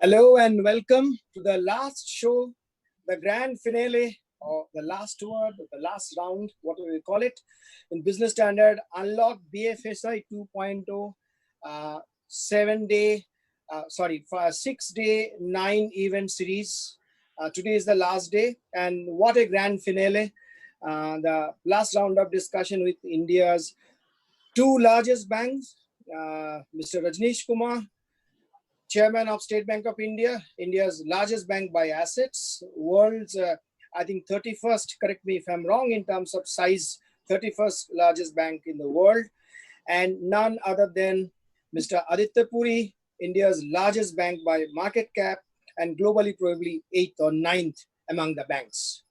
Hello and welcome to the last show, the grand finale, or the last word, the last round, whatever we call it, in Business Standard Unlock BFSI 2.0, 7 day, 6 day, 9 event series. Today is the last day, and what a grand finale! The last round of discussion with India's two largest banks, Mr. Rajneesh Kumar, Chairman of State Bank of India, India's largest bank by assets, world's, I think, 31st, correct me if I'm wrong in terms of size, 31st largest bank in the world, and none other than Mr. Aditya Puri, India's largest bank by market cap, and globally probably 8th or 9th among the banks.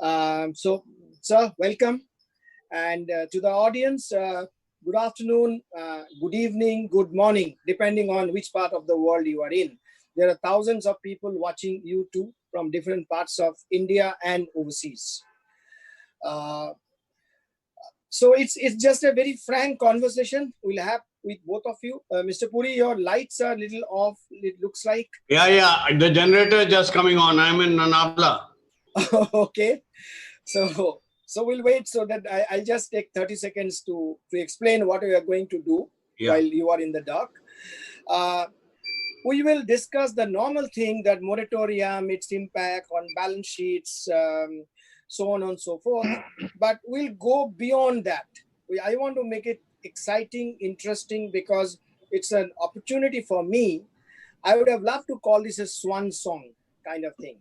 So, sir, welcome. And to the audience, good afternoon, good evening, good morning, depending on which part of the world you are in. There are thousands of people watching you too from different parts of India and overseas. So it's just a very frank conversation we'll have with both of you. Mr. Puri, your lights are a little off, it looks like. Yeah. The generator just coming on. I'm in Nanavla. Okay. So we'll wait so that I'll just take 30 seconds to explain what we are going to do while you are in the dark. We will discuss the normal thing, that moratorium, its impact on balance sheets, so on and so forth. But we'll go beyond that. I want to make it exciting, interesting, because it's an opportunity for me. I would have loved to call this a swan song kind of thing.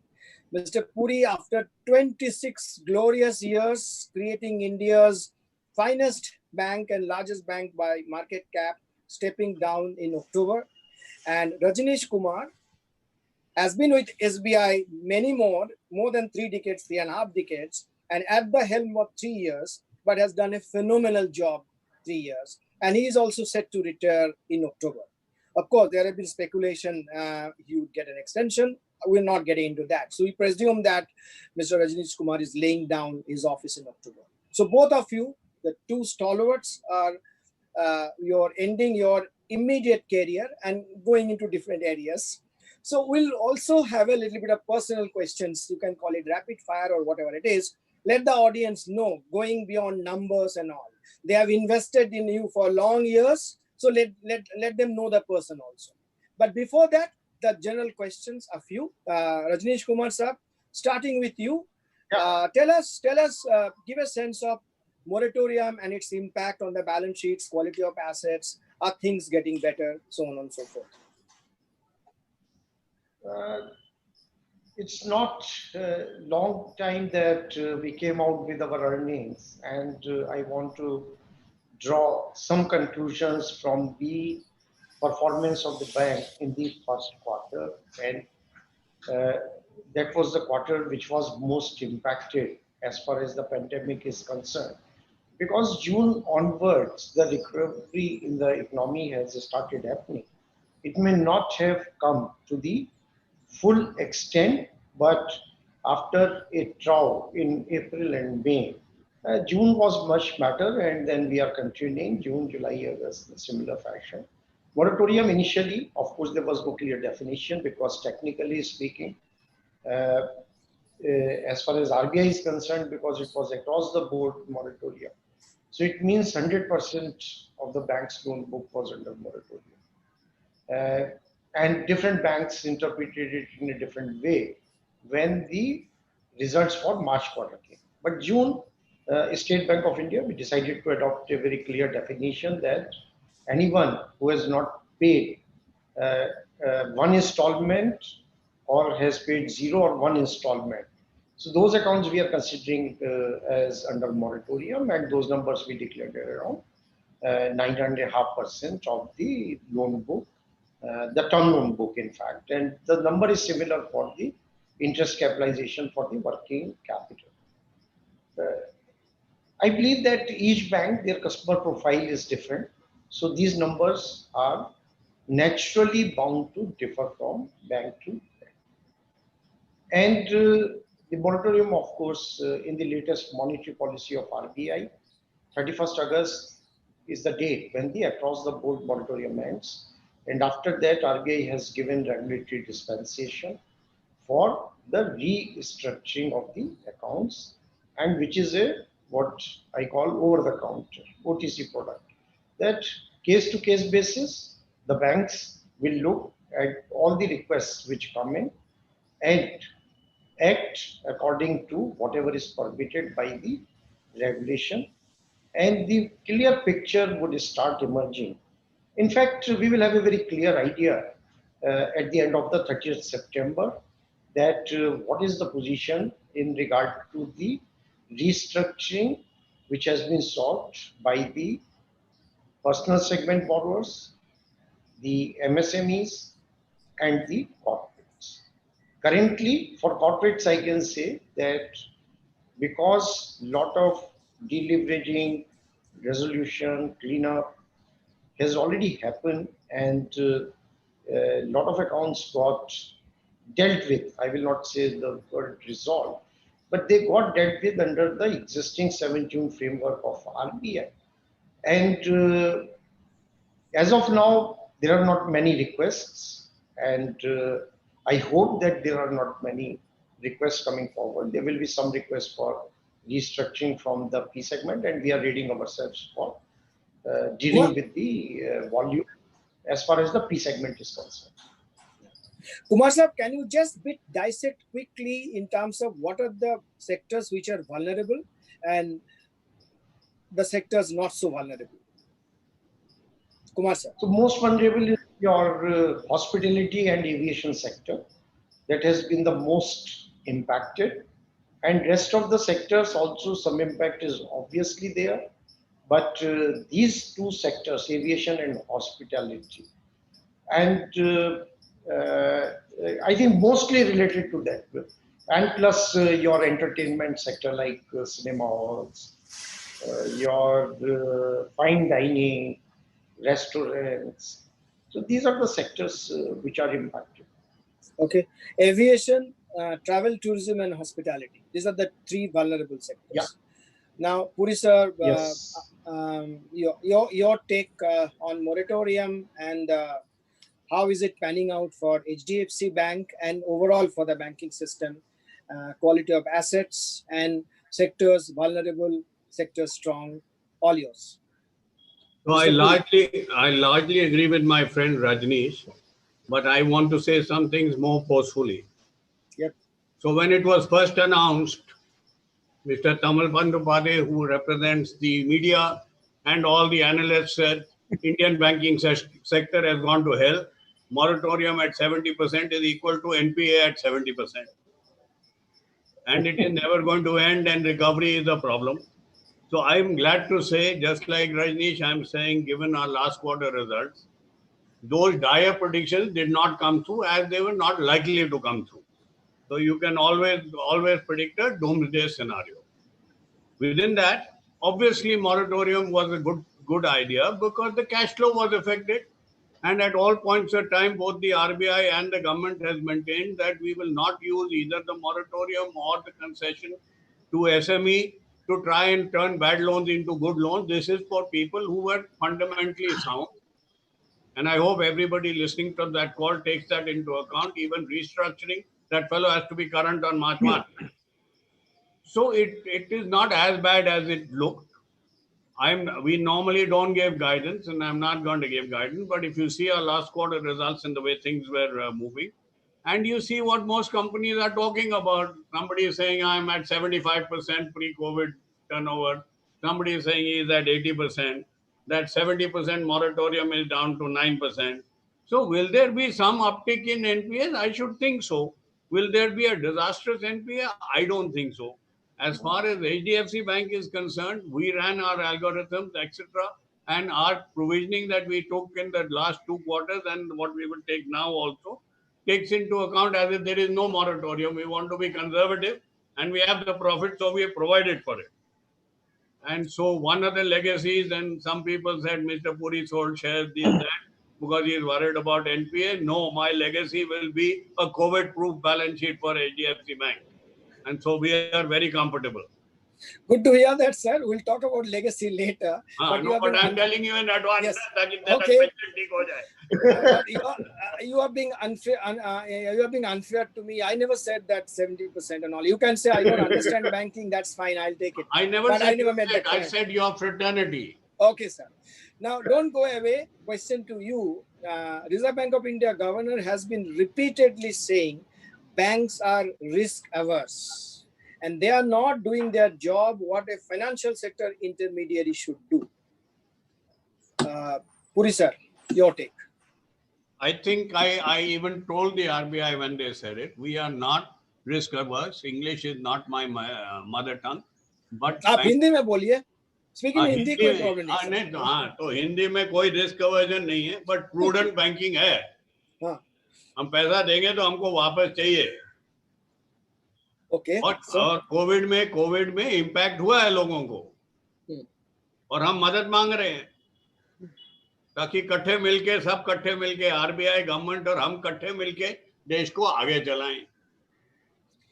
Mr. Puri, after 26 glorious years creating India's finest bank and largest bank by market cap, stepping down in October. And Rajneesh Kumar has been with SBI more than 3 decades, 3.5 decades, and at the helm of 3 years, but has done a phenomenal job 3 years. And he is also set to retire in October. Of course, there have been speculation he would get an extension. We're not getting into that. So we presume that Mr. Rajneesh Kumar is laying down his office in October. So both of you, the two stalwarts, are you're ending your immediate career and going into different areas. So we'll also have a little bit of personal questions. You can call it rapid fire or whatever it is. Let the audience know, going beyond numbers and all. They have invested in you for long years. So let them know the person also. But before that, the general questions, a few. Rajneesh Kumar sir, starting with you. Tell us, give a sense of moratorium and its impact on the balance sheets, quality of assets. Are things getting better, so on and so forth? It's not a long time that we came out with our earnings, and I want to draw some conclusions from the performance of the bank in the first quarter, and uh, that was the quarter which was most impacted as far as the pandemic is concerned. Because June onwards, the recovery in the economy has started happening. It may not have come to the full extent, but after a trough in April and May, June was much better, and then we are continuing June, July, August in similar fashion. Moratorium initially, of course, there was no clear definition because technically speaking, uh, as far as RBI is concerned, because it was across the board moratorium. So it means 100% of the bank's loan book was under moratorium. And different banks interpreted it in a different way when the results for March quarter came. But June, State Bank of India, we decided to adopt a very clear definition that anyone who has not paid uh, one installment or has paid zero or one installment. So those accounts we are considering as under moratorium, and those numbers we declared around 9.5% of the loan book, the term loan book, in fact. And the number is similar for the interest capitalization for the working capital. I believe that each bank, their customer profile is different. So these numbers are naturally bound to differ from bank to bank. And the moratorium, of course, in the latest monetary policy of RBI, 31st August is the date when the across the board moratorium ends. And after that, RBI has given regulatory dispensation for the restructuring of the accounts, and which is a what I call over the counter OTC product. That case to case basis, the banks will look at all the requests which come in and act according to whatever is permitted by the regulation, and the clear picture would start emerging. In fact, we will have a very clear idea at the end of the 30th September that what is the position in regard to the restructuring which has been sought by the personal segment borrowers, the MSMEs, and the corporates. Currently, for corporates, I can say that because lot of deleveraging, resolution, cleanup has already happened, and a lot of accounts got dealt with. I will not say the word resolved, but they got dealt with under the existing 7 June framework of RBI. And as of now, there are not many requests, and I hope that there are not many requests coming forward. There will be some requests for restructuring from the P segment, and we are reading ourselves for dealing with the volume as far as the P segment is concerned. Kumar Sahab, can you just dissect quickly in terms of what are the sectors which are vulnerable and the sectors not so vulnerable? Kumar Sahab. So most vulnerable is your hospitality and aviation sector. That has been the most impacted, and rest of the sectors also some impact is obviously there. But these two sectors, aviation and hospitality, and I think mostly related to that, and plus your entertainment sector like cinema halls, your fine dining, restaurants. So these are the sectors which are impacted. Okay, aviation, travel, tourism, and hospitality. These are the three vulnerable sectors. Yeah. Now, Puri sir, Yes. your take on moratorium and how is it panning out for HDFC Bank and overall for the banking system, quality of assets and sectors vulnerable, sectors strong, all yours. So I largely agree with my friend Rajneesh, but I want to say some things more forcefully. Yep. So when it was first announced, Mr. Tamal Bandyopadhyay, who represents the media and all the analysts, said Indian banking sector has gone to hell. Moratorium at 70% is equal to NPA at 70%. And it is never going to end, and recovery is a problem. So I'm glad to say, just like Rajneesh, I'm saying, given our last quarter results, those dire predictions did not come through, as they were not likely to come through. So you can always predict a doomsday scenario. Within that, obviously, moratorium was a good idea because the cash flow was affected. And at all points of time, both the RBI and the government has maintained that we will not use either the moratorium or the concession to SME to try and turn bad loans into good loans. This is for people who were fundamentally sound. And I hope everybody listening to that call takes that into account. Even restructuring, that fellow has to be current on March 1. So it is not as bad as it looked. We normally don't give guidance, and I'm not going to give guidance. But if you see our last quarter results and the way things were moving, and you see what most companies are talking about, somebody is saying I'm at 75% pre-COVID turnover. Somebody is saying he's at 80%. That 70% moratorium is down to 9%. So will there be some uptick in NPAs? I should think so. Will there be a disastrous NPA? I don't think so. As far as HDFC Bank is concerned, we ran our algorithms, etc. And our provisioning that we took in the last 2 quarters and what we will take now also takes into account as if there is no moratorium. We want to be conservative and we have the profit, so we have provided for it. And so one of the legacies, and some people said Mr. Puri sold shares, this, that, because he is worried about NPA. No, my legacy will be a COVID-proof balance sheet for HDFC Bank. And so we are very comfortable. Good to hear that, sir. We'll talk about legacy later. हाँ, no, but I'm telling you in advance Yes. ताकि तेरा Okay. question ठीक हो जाए. But you are being unfair. You are being unfair to me. I never said that 70% and all. You can say I don't understand banking. That's fine. I'll take it. I never But said I never you made said. that I point. said your fraternity. Okay, sir. Now, don't go away. Question to you. Reserve Bank of India governor has been repeatedly saying banks are risk averse and they are not doing their job what a financial sector intermediary should do. Puri sir, your take. I think I even told the RBI when they said it, we are not risk averse. English is not my mother tongue. But आप हिंदी में बोलिए. Speaking हाँ, हिंदी कोई problem नहीं. हाँ, नहीं, हाँ, तो हिंदी में कोई रिस्क अवर्जन नहीं है, बट प्रूडेंट बैंकिंग है. हाँ. हम पैसा देंगे तो हमको वापस चाहिए. Okay. और कोविड में इम्पैक्ट हुआ है लोगों को और हम मदद मांग रहे हैं ताकि सब कट्ठे मिलके आरबीआई गवर्नमेंट और हम कट्ठे मिलके देश को आगे चलाएं.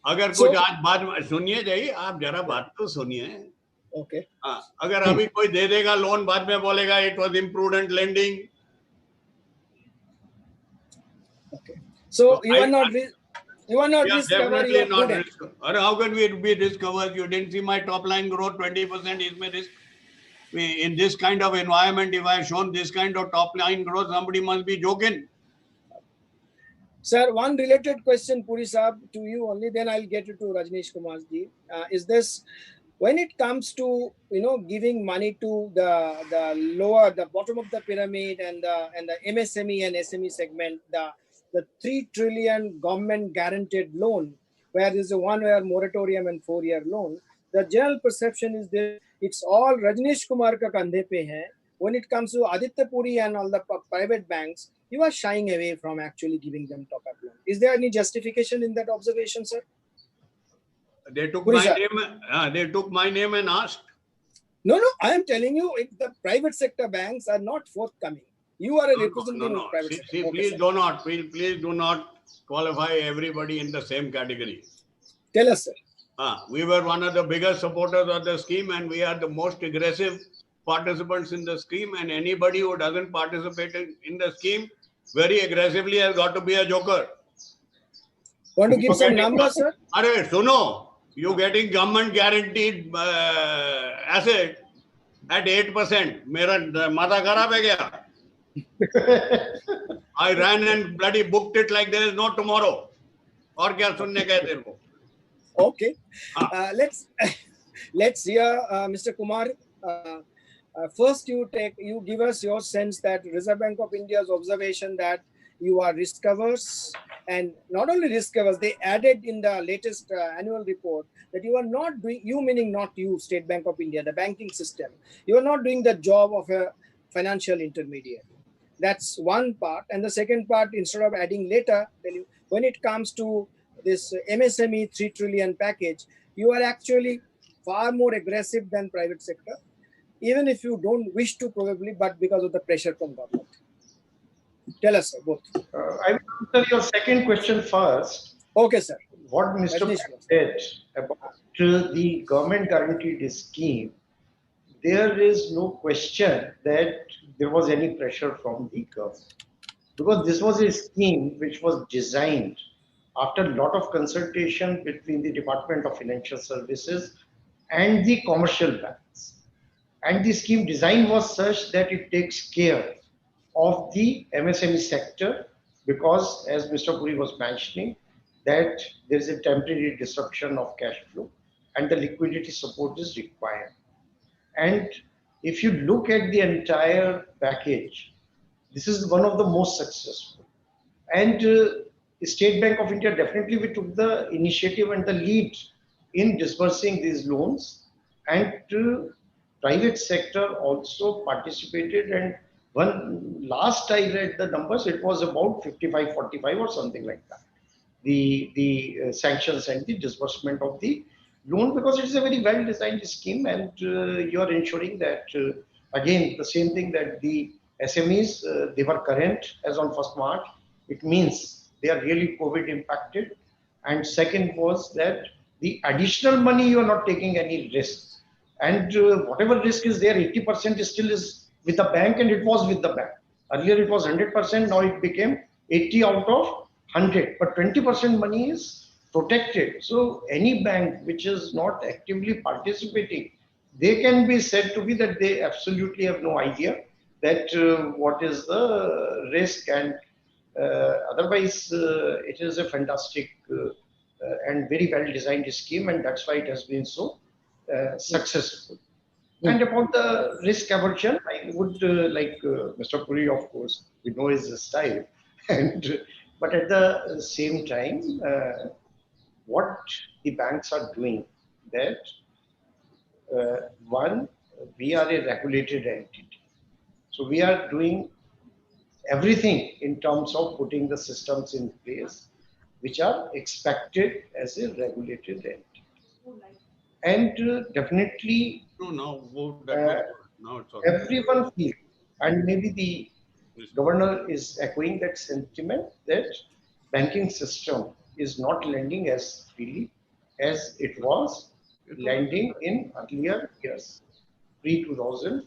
अगर कुछ आज बाद में सुनिए जाइए, आप जरा बात तो सुनिए. ओके. हाँ, अगर अभी कोई दे देगा लोन, बाद में बोलेगा it was imprudent lending. Okay. So you are not risk averse. You are not prudent. risk. Or how can we be risk averse? You didn't see my top line growth 20% is my risk. In this kind of environment, if I have shown this kind of top line growth, somebody must be joking. Sir, one related question, Puri Saab, to you only, then I'll get it to Rajneesh Kumar ji. Is this, when it comes to giving money to the bottom of the pyramid and the MSME and SME segment, the 3 trillion government guaranteed loan, where there's a 1-year moratorium and 4-year loan, the general perception is that it's all Rajneesh Kumar ka kandhe pe hai. When it comes to Aditya Puri and all the private banks, you are shying away from actually giving them top-up loan. Is there any justification in that observation, sir? They took my name. They took my name and asked. No. I am telling you, if the private sector banks are not forthcoming, you are a representative of private sector. Okay, please do not qualify everybody in the same category. Tell us, sir. We were one of the biggest supporters of the scheme, and we are the most aggressive participants in the scheme. And anybody who doesn't participate in the scheme very aggressively has got to be a joker. Want to give some numbers, sir? Arey, suno, you getting government guaranteed asset at 8%. Mera mata kharab hai gaya. I ran and bloody booked it like there is no tomorrow. Aur kya sunne ka hai tere ko? Okay. Let's hear Mr. Kumar. First, you give us your sense that Reserve Bank of India's observation that you are risk averse, and not only risk averse, they added in the latest annual report that you are not doing, you meaning not you, State Bank of India, the banking system, you are not doing the job of a financial intermediary. That's one part. And the second part, instead of adding later, when it comes to this MSME 3 trillion package, you are actually far more aggressive than private sector, even if you don't wish to probably, but because of the pressure from government. Tell us, sir, both. I will answer your second question first. Okay, sir. What Mr. said about the government guaranteed scheme, there is no question that there was any pressure from the government. Because this was a scheme which was designed after a lot of consultation between the Department of Financial Services and the commercial banks. And the scheme design was such that it takes care of the MSME sector, because as Mr. Puri was mentioning, that there is a temporary disruption of cash flow and the liquidity support is required. And if you look at the entire package, this is one of the most successful. And State Bank of India definitely we took the initiative and the lead in disbursing these loans, and private sector also participated. And when last I read the numbers, it was about 55-45 or something like that. The sanctions and the disbursement of the loan, because it is a very well designed scheme, and you are ensuring that again the same thing, that the SMEs they were current as on 1st March. It means they are really COVID impacted. And second was that the additional money, you are not taking any risk. And whatever risk is there, 80% is still is with the bank, and it was with the bank. Earlier it was 100%, now it became 80 out of 100, but 20% money is protected. So any bank which is not actively participating, they can be said to be that they absolutely have no idea that what is the risk, and otherwise it is a fantastic and very well designed scheme, and that's why it has been so successful. And about the risk aversion, I would like Mr. Puri, of course, we know his style, and but at the same time, what the banks are doing, that one, we are a regulated entity, so we are doing everything in terms of putting the systems in place which are expected as a regulated entity. And definitely No, now it's all right. everyone feels, and maybe the governor is echoing that sentiment, that banking system is not lending as freely as it was lending in earlier years, pre-2014.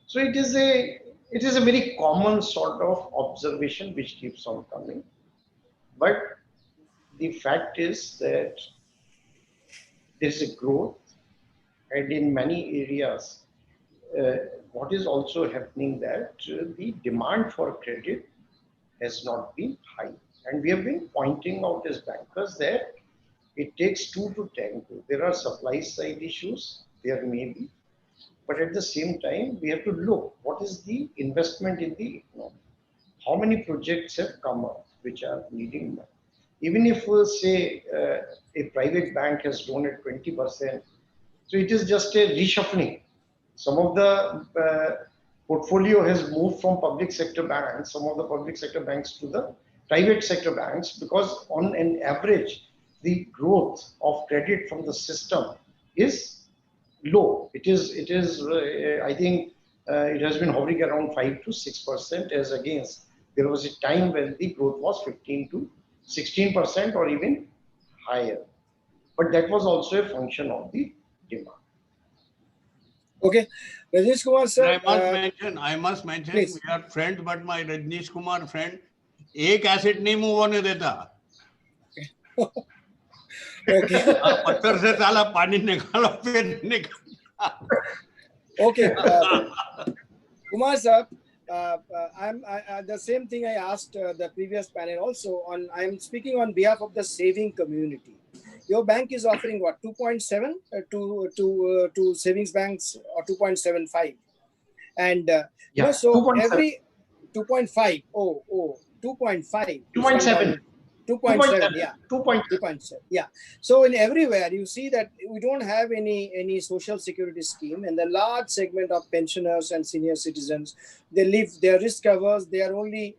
So it is a very common sort of observation which keeps on coming. But the fact is that there is a growth, and in many areas, what is also happening that the demand for credit has not been high. And we have been pointing out as bankers that it takes two to tango. There are supply side issues, there may be, but at the same time, we have to look what is the investment in the economy. How many projects have come up which are needing money? Even if we say a private bank has grown at 20%, so it is just a reshuffling. Some of the portfolio has moved from public sector banks, some of the public sector banks to the private sector banks, because on an average, the growth of credit from the system is low. It is. I think it has been hovering around 5 to 6%, as against there was a time when the growth was 15 to 16% or even higher. But that was also a function of the demand. Okay, Rajneesh Kumar sir. I must mention, please. we are friends, but my Rajneesh Kumar friend, एक acid नहीं move होने देता. Okay. पत्थर से साला पानी निकालो फिर निकाल. Okay, Kumar sir, the same thing I asked the previous panel also. I'm speaking on behalf of the saving community. Your bank is offering what, 2.7 to savings banks, or 2.75, and yeah, so 2.7. every 2.5. 2.5. 2.7. 2.7, yeah. 2.7. Yeah. So in everywhere you see that we don't have any social security scheme, and the large segment of pensioners and senior citizens, they live their risk covers. They are only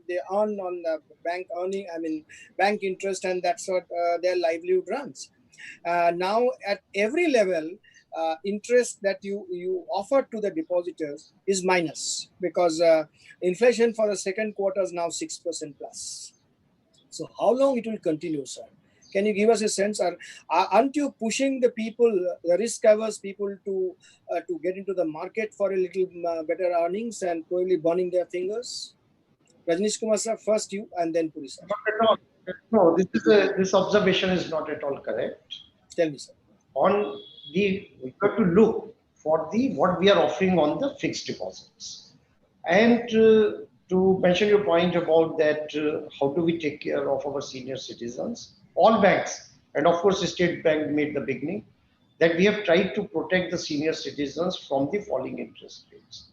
they earn on the bank earning. I mean bank interest, and that's what their livelihood runs. Now at every level, interest that you offer to the depositors is minus, because inflation for the second quarter is now 6% plus. So how long it will continue, sir? Can you give us a sense? Or aren't you pushing the people, the risk covers people, to get into the market for a little better earnings and probably burning their fingers? Rajneesh Kumar sir, first you, and then Puri sir. Not at all. No, this observation is not at all correct. Tell me, sir. We got to look for what we are offering on the fixed deposits. And to mention your point about that, how do we take care of our senior citizens? All banks, and of course, the State Bank made the beginning, that we have tried to protect the senior citizens from the falling interest rates.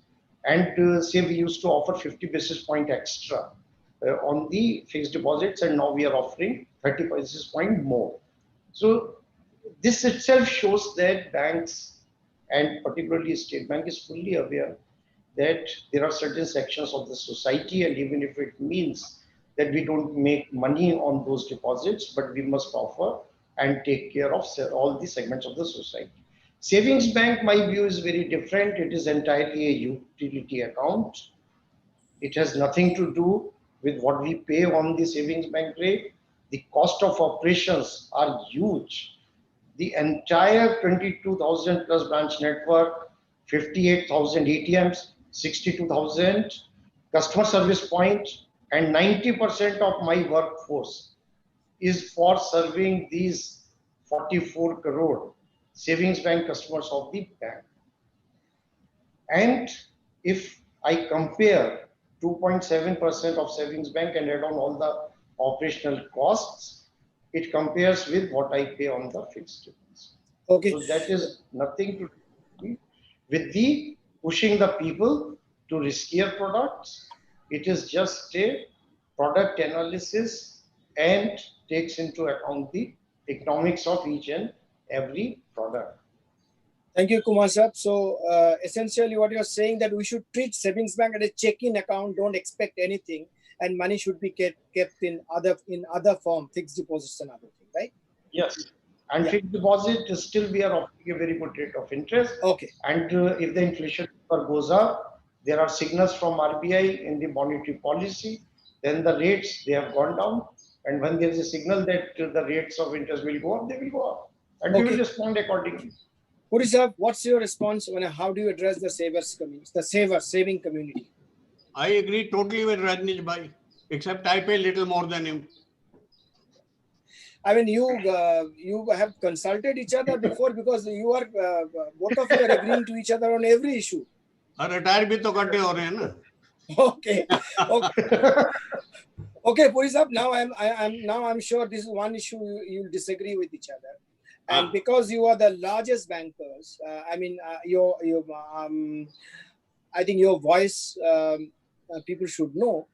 And say we used to offer 50 basis point extra on the fixed deposits, and now we are offering 30 basis point more. So this itself shows that banks, and particularly State Bank, is fully aware that there are certain sections of the society, and even if it means that we don't make money on those deposits, but we must offer and take care of all the segments of the society. Savings bank, my view is very different. It is entirely a utility account. It has nothing to do with what we pay on the savings bank rate. The cost of operations are huge. The entire 22,000 plus branch network, 58,000 ATMs, 62,000 customer service points, and 90% of my workforce is for serving these 44 crore savings bank customers of the bank. And if I compare 2.7% of savings bank and add on all the operational costs, it compares with what I pay on the fixed deposit. Okay. So that is nothing to do with the pushing the people to riskier products. It is just a product analysis and takes into account the economics of each and every product. Thank you, Kumar sir. So essentially what you're saying that we should treat savings bank as a check-in account, don't expect anything, and money should be kept in other form, fixed deposits and other things, right? Yes. And fixed deposit, still we are offering a very good rate of interest. Okay. And if the inflation number goes up, there are signals from RBI in the monetary policy, then the rates, they have gone down. And when there is a signal that the rates of interest will go up, they will go up. And we will respond accordingly. Puri sir, what's your response on how do you address the savers community, the saving community? I agree totally with Rajnish Bhai, except I pay little more than him. I mean, you have consulted each other before because you are both of you are agreeing to each other on every issue. Retire bhi to karte ho rahe hain na. Okay. Okay, Puri sir, now I'm sure this is one issue you'll disagree with each other. And because you are the largest bankers, I mean, I think your voice, people should know.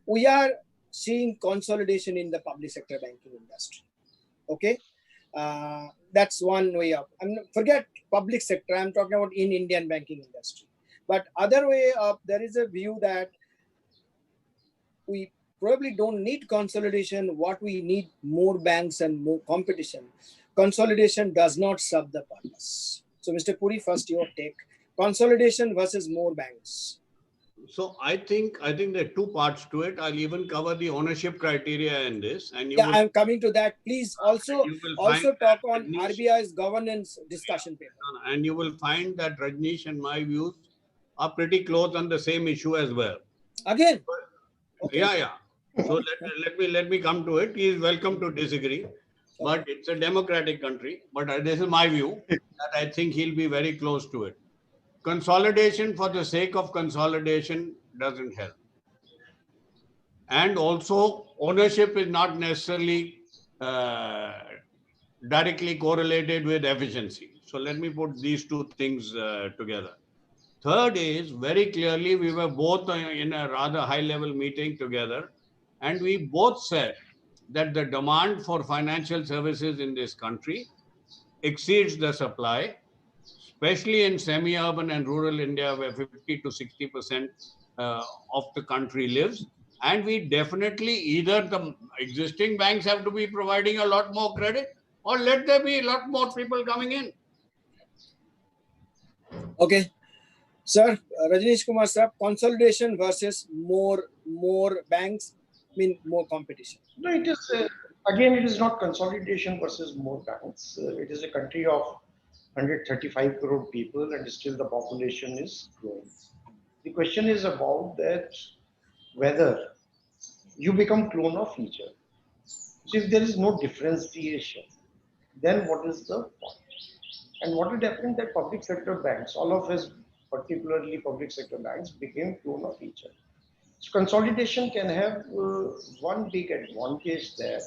We are seeing consolidation in the public sector banking industry. Okay, that's one way up. Forget public sector. I'm talking about in Indian banking industry. But other way up, there is a view that we probably don't need consolidation. What we need more banks and more competition. Consolidation does not serve the purpose. So, Mr. Puri, first your take: consolidation versus more banks. So I think there are two parts to it. I'll even cover the ownership criteria in this. And I'm coming to that. Please also talk on RBI's governance discussion paper. And you will find that Rajnish and my views are pretty close on the same issue as well. Again? Okay. Yeah. So let me come to it. He is welcome to disagree. But it's a democratic country. But this is my view that I think he'll be very close to it. Consolidation for the sake of consolidation doesn't help. And also, ownership is not necessarily directly correlated with efficiency. So let me put these two things together. Third is, very clearly, we were both in a rather high-level meeting together, and we both said that the demand for financial services in this country exceeds the supply, especially in semi-urban and rural India, where 50 to 60% of the country lives. And we definitely, either the existing banks have to be providing a lot more credit, or let there be a lot more people coming in. Okay. Sir, Rajnish Kumar sir, consolidation versus more banks, mean more competition. No, it is, again, it is not consolidation versus more banks. It is a country of 135 crore people and still the population is growing. The question is about that whether you become clone of each other. So if there is no differentiation, then what is the point? And what had happened that public sector banks, all of us, particularly public sector banks, became clone of each other. So consolidation can have one big advantage that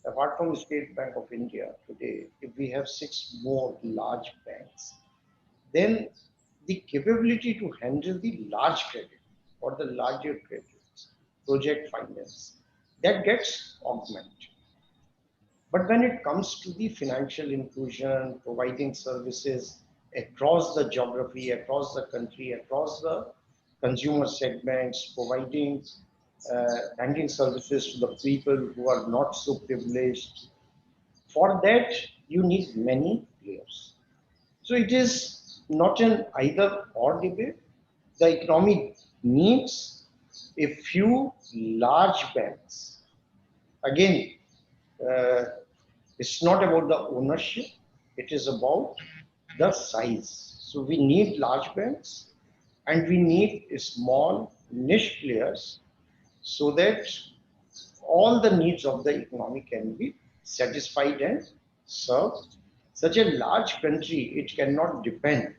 apart from State Bank of India today, if we have 6 more large banks, then the capability to handle the large credit or the larger credits, project finance, that gets augmented. But when it comes to the financial inclusion, providing services across the geography, across the country, across the consumer segments, providing banking services to the people who are not so privileged. For that, you need many players. So it is not an either or debate. The economy needs a few large banks again, uh, it's not about the ownership, it is about the size. So we need large banks and we need small niche players so that all the needs of the economy can be satisfied and served. Such a large country, it cannot depend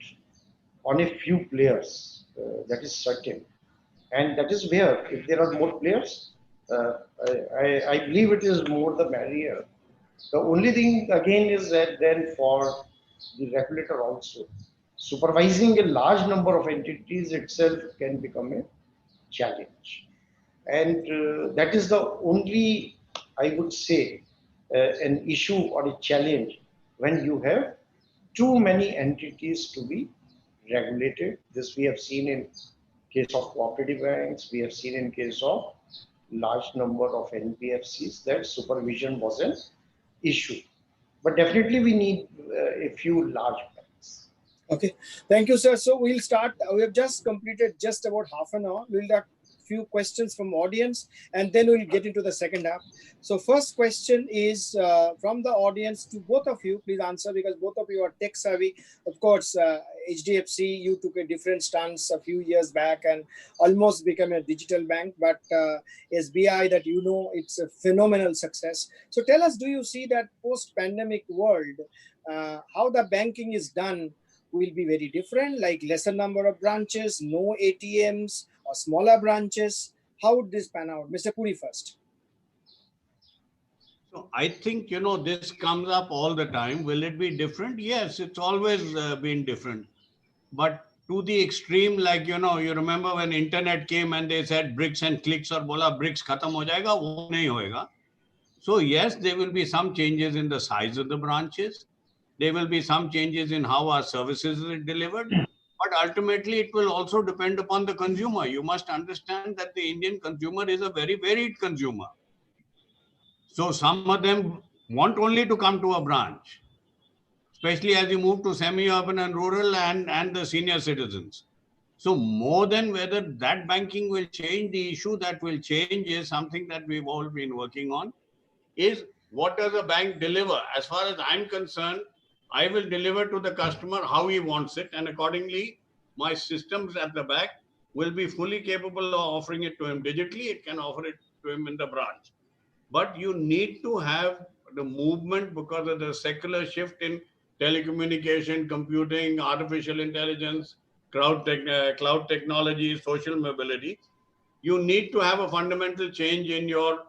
on a few players, that is certain. And that is where, if there are more players, uh, I believe it is more the merrier. The only thing again is that then for the regulator also, supervising a large number of entities itself can become a challenge. And that is the only, I would say, an issue or a challenge when you have too many entities to be regulated. This we have seen in case of cooperative banks, we have seen in case of large number of NBFCs that supervision was an issue. But definitely we need a few large banks. Okay, thank you, sir. So we'll start. We have just completed just about half an hour. We'll have few questions from audience, and then we'll get into the second half. So first question is from the audience to both of you. Please answer because both of you are tech savvy. Of course, HDFC, you took a different stance a few years back and almost became a digital bank. But SBI, that you know, it's a phenomenal success. So tell us, do you see that post-pandemic world, how the banking is done will be very different, like lesser number of branches, no ATMs, or smaller branches? How would this pan out? Mr. Puri first. So I think, this comes up all the time. Will it be different? Yes, it's always been different. But to the extreme, like, you remember when internet came and they said bricks and clicks or bola bricks khatam ho jayega, wo nahi hoega. So yes, there will be some changes in the size of the branches. There will be some changes in how our services are delivered. But ultimately, it will also depend upon the consumer. You must understand that the Indian consumer is a very varied consumer. So some of them want only to come to a branch, especially as you move to semi-urban and rural and the senior citizens. So more than whether that banking will change, the issue that will change is something that we've all been working on, is what does a bank deliver? As far as I'm concerned, I will deliver to the customer how he wants it, and accordingly, my systems at the back will be fully capable of offering it to him digitally. It can offer it to him in the branch. But you need to have the movement because of the secular shift in telecommunication, computing, artificial intelligence, cloud technology, social mobility. You need to have a fundamental change in your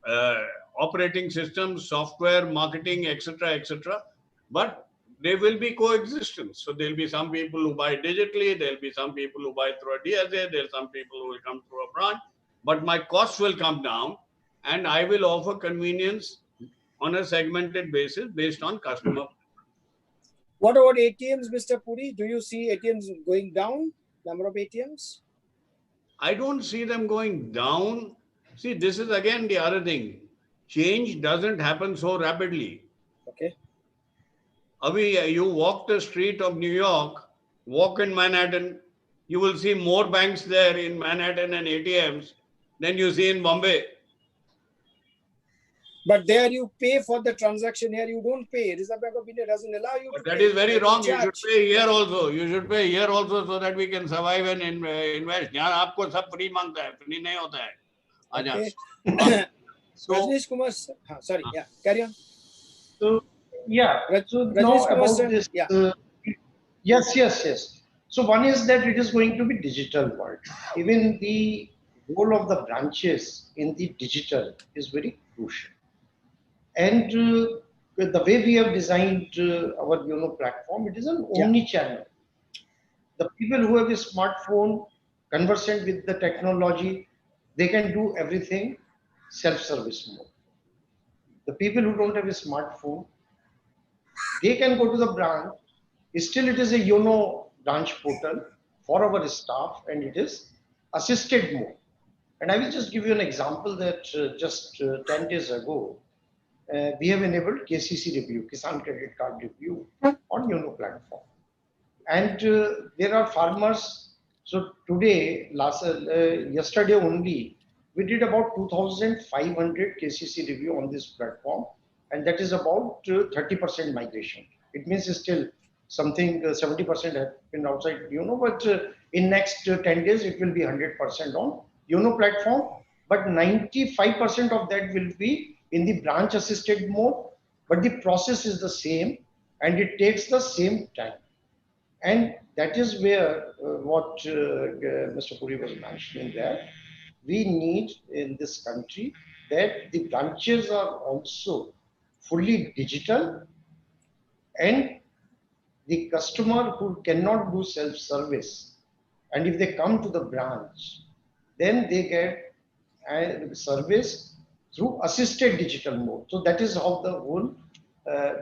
uh, operating systems, software, marketing, etc., etc. But there will be coexistence. So there'll be some people who buy digitally, there'll be some people who buy through a DSA, there's some people who will come through a branch, but my costs will come down and I will offer convenience on a segmented basis based on customer. What about ATMs, Mr. Puri? Do you see ATMs going down, number of ATMs? I don't see them going down. See, this is again the other thing. Change doesn't happen so rapidly. Okay. Abhi, you walk the street of New York, walk in Manhattan, you will see more banks there in Manhattan and ATMs than you see in Bombay. But there you pay for the transaction. Here you don't pay. Reserve Bank of India doesn't allow you But to that pay. is very wrong. You should Charge. pay here also. You should pay here also so that we can survive and invest. यहाँ आपको सब free मांगता है, free नहीं होता है. Okay. So, Rajneesh Kumar, sorry, yeah, carry on. So, yeah, so Rajneesh now Kumar, about sir, this, yeah. yes. So one is that it is going to be digital world. Even the role of the branches in the digital is very crucial. And the way we have designed our platform, it is an omni-channel. The people who have a smartphone, conversant with the technology, they can do everything self-service mode. The people who don't have a smartphone, they can go to the branch. Still, it is a branch portal for our staff, and it is assisted mode. And I will just give you an example that just 10 days ago, we have enabled KCC review, Kisan Credit Card review on platform. And there are farmers. So today, yesterday only, we did about 2,500 KCC review on this platform, and that is about 30% migration. It means it's still something 70% have been outside YONO, but in next 10 days it will be 100% on YONO platform. But 95% of that will be in the branch assisted mode, but the process is the same and it takes the same time. And that is where what Mr. Puri was mentioning, that we need in this country that the branches are also fully digital, and the customer who cannot do self-service, and if they come to the branch, then they get service through assisted digital mode. So that is how the whole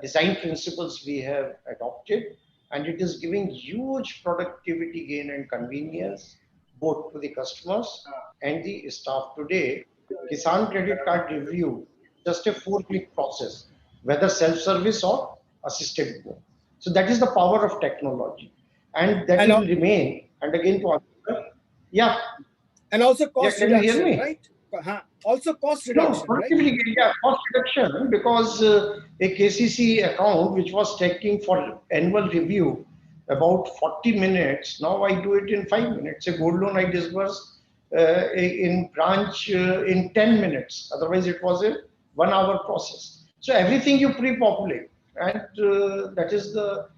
design principles we have adopted, and it is giving huge productivity gain and convenience both to the customers and the staff. Today, Kisan credit card review, just a 4-click process, whether self-service or assisted mode. So that is the power of technology, and that will remain. And again, to answer, yeah. And also cost can reduction, you hear me? Right? Also cost reduction, right? Yeah, cost reduction, because a KCC account which was taking for annual review about 40 minutes, now I do it in 5 minutes. A gold loan I disburse in branch in 10 minutes. Otherwise, it was a 1-hour process. So everything you pre-populate, and that is the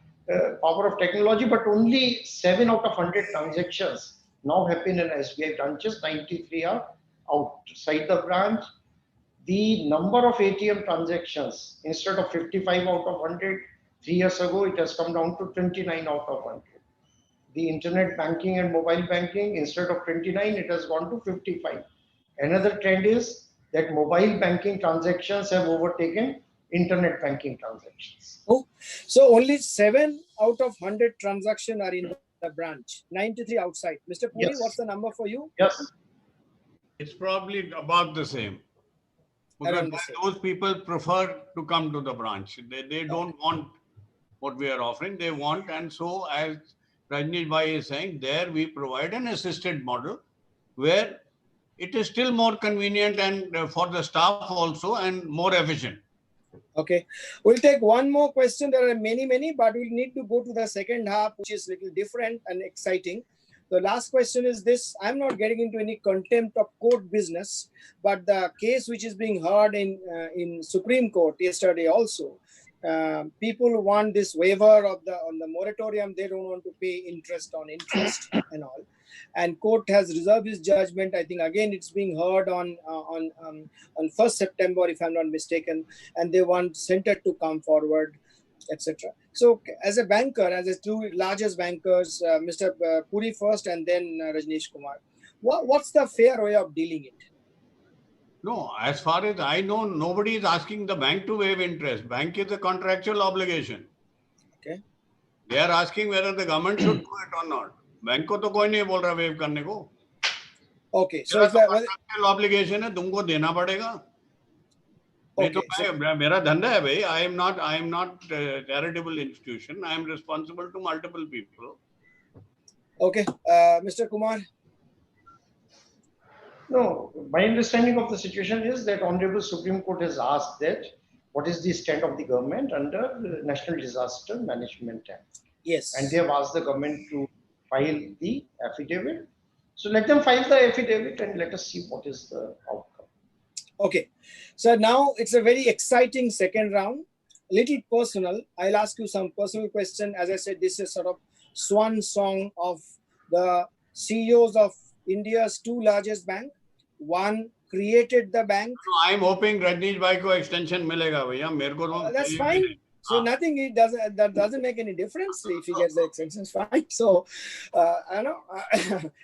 power of technology. But only 7 out of 100 transactions now happen in SBI branches. 93 are outside the branch. The number of ATM transactions, instead of 55 out of 100, 3 years ago, it has come down to 29 out of 100. The internet banking and mobile banking, instead of 29, it has gone to 55. Another trend is that mobile banking transactions have overtaken internet banking transactions. Oh, so only 7 out of 100 transactions are in the branch, 93 outside. Mr. Puri, Yes. What's the number for you? Yes. It's probably about the same. Because those people prefer to come to the branch. They don't want what we are offering. They want, and so as Rajneesh Bhai is saying, there we provide an assisted model where it is still more convenient and for the staff also, and more efficient. Okay, we'll take one more question. There are many, but we'll need to go to the second half, which is a little different and exciting. The last question is this: I'm not getting into any contempt of court business, but the case which is being heard in Supreme Court yesterday also, people want this waiver of on the moratorium. They don't want to pay interest on interest and all. And court has reserved its judgment. I think again it's being heard on 1st September, if I'm not mistaken, and they want center to come forward, etc. So as a banker, as the two largest bankers, Mr. Puri first and then Rajneesh Kumar, what's the fair way of dealing it? No, as far as I know, nobody is asking the bank to waive interest. Bank is a contractual obligation. Okay. They are asking whether the government should do it or not. Bank को तो कोई नहीं बोल रहा wave करने को. Okay, so is that contractual obligation है, तुमको देना पड़ेगा. नहीं तो मेरा धंधा है भाई. I am not a charitable institution. I am responsible to multiple people. Okay, Mr. Kumar. No, my understanding of the situation is that Honorable Supreme Court has asked that what is the stand of the government under the National Disaster Management Act. Yes. And they have asked the government to file the affidavit. So let them file the affidavit and let us see what is the outcome. Okay. So now it's a very exciting second round. Little personal. I'll ask you some personal question. As I said, this is sort of swan song of the CEOs of India's two largest bank. One created the bank. No, I'm hoping Rajneesh Bhai ko extension milega bhaiya. Mere ko that's fine. So nothing, that doesn't make any difference if he gets the extension, fine. So I know,